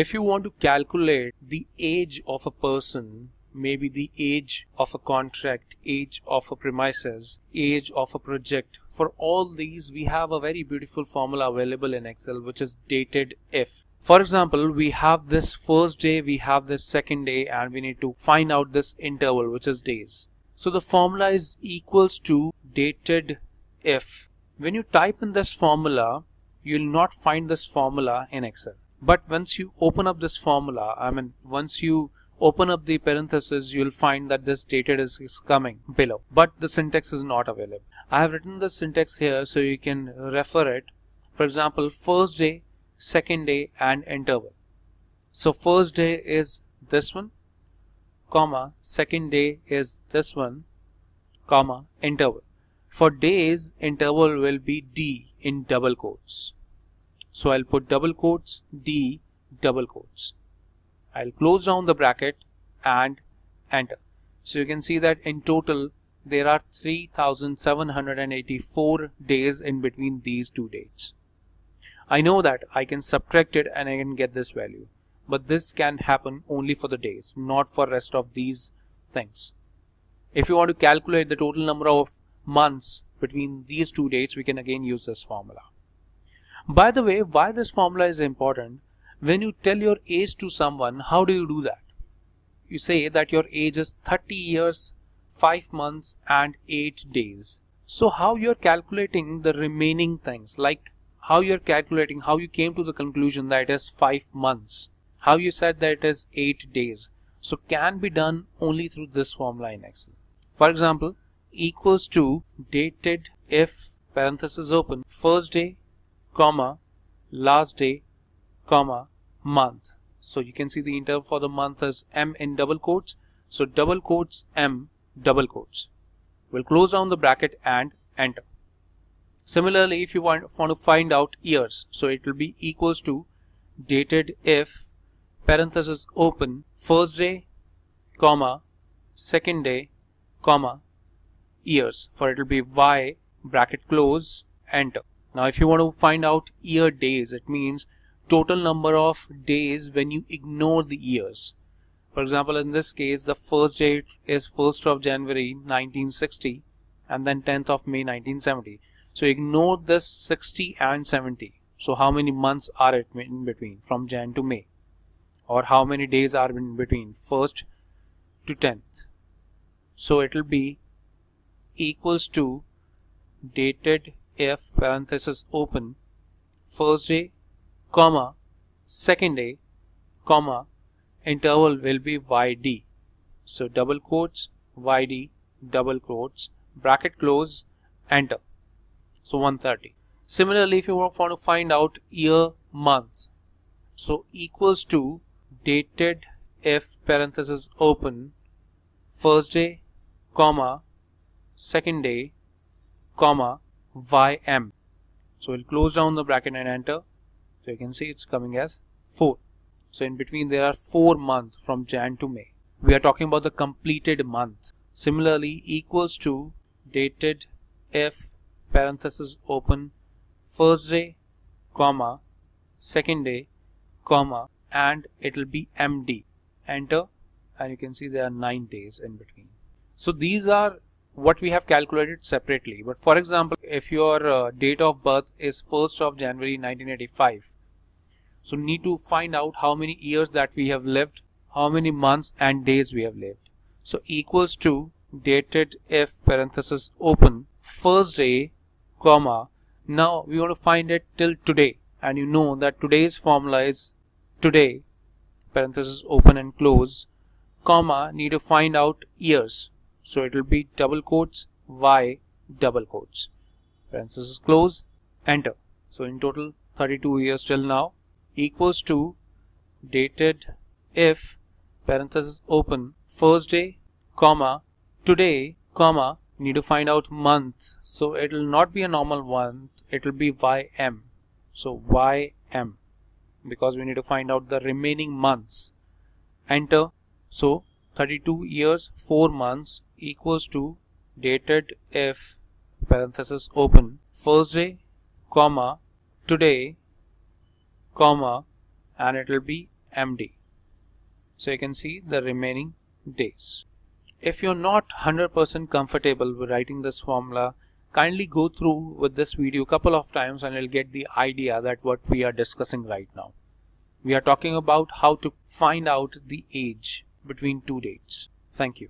If you want to calculate the age of a person, maybe the age of a contract, age of a premises, age of a project, for all these we have a very beautiful formula available in Excel, which is DatedIf. For example, we have this first day, we have this second day, and we need to find out this interval, which is days. So the formula is equals to DatedIf. When you type in this formula, you will not find this formula in Excel. But once you open up this formula, once you open up the parenthesis, you will find that this dated is coming below, but the syntax is not available. I have written the syntax here so you can refer it. For example, first day, second day, and interval. So first day is this one, comma, second day is this one, comma, interval. For days, interval will be D in double quotes. So I'll put double quotes, D, double quotes. I'll close down the bracket and enter. So you can see that in total there are 3,784 days in between these two dates. I know that I can subtract it and I can get this value, but this can happen only for the days, not for rest of these things. If you want to calculate the total number of months between these two dates, we can again use this formula. By the way, why this formula is important? When you tell your age to someone, how do you do that? You say that your age is 30 years, 5 months and 8 days. So how you're calculating the remaining things, like how you're calculating, how you came to the conclusion that it is 5 months, how you said that it is 8 days. So can be done only through this formula in Excel. For example, equals to DatedIf, parenthesis open, first day, comma, last day, comma, month. So you can see the interval for the month is M in double quotes. So double quotes M, double quotes. We'll close down the bracket and enter. Similarly, if you want to find out years, so it will be equals to DatedIf, parenthesis open, first day, comma, second day, comma, years. For it will be Y, bracket close, enter. Now if you want to find out year days, it means total number of days when you ignore the years. For example, in this case, the first date is 1st of January 1960 and then 10th of May 1970. So ignore this 60 and 70. So how many months are it in between from Jan to May? Or how many days are in between 1st to 10th? So it will be equals to DatedIf, parenthesis open, first day, comma, second day, comma, interval will be YD. So double quotes, YD, double quotes, bracket close, enter. So 130. Similarly, if you want to find out year, month, so equals to DatedIf, parenthesis open, first day, comma, second day, comma, YM. So we'll close down the bracket and enter. So you can see it's coming as 4. So in between there are 4 months from Jan to May. We are talking about the completed month. Similarly, equals to DatedIf, parenthesis open, first day, comma, second day, comma, and it will be MD. Enter, and you can see there are 9 days in between. So these are what we have calculated separately. But for example, if your date of birth is 1st of January 1985, so need to find out how many years that we have lived, how many months and days we have lived. So equals to DatedIf, parenthesis open, first day, comma, now we want to find it till today, and you know that today's formula is today, parenthesis open and close, comma, need to find out years. So it will be double quotes, Y, double quotes, parenthesis close, enter. So in total 32 years till now, equals to DatedIf, parenthesis open, first day, comma, today, comma, need to find out month. So it will not be a normal one, it will be YM. So YM, because we need to find out the remaining months. Enter. So 32 years, 4 months equals to DatedIf, parenthesis open, first day, comma, today, comma, and it will be MD. So you can see the remaining days. If you're not 100% comfortable with writing this formula, kindly go through with this video a couple of times and you'll get the idea that what we are discussing right now. We are talking about how to find out the age between two dates. Thank you.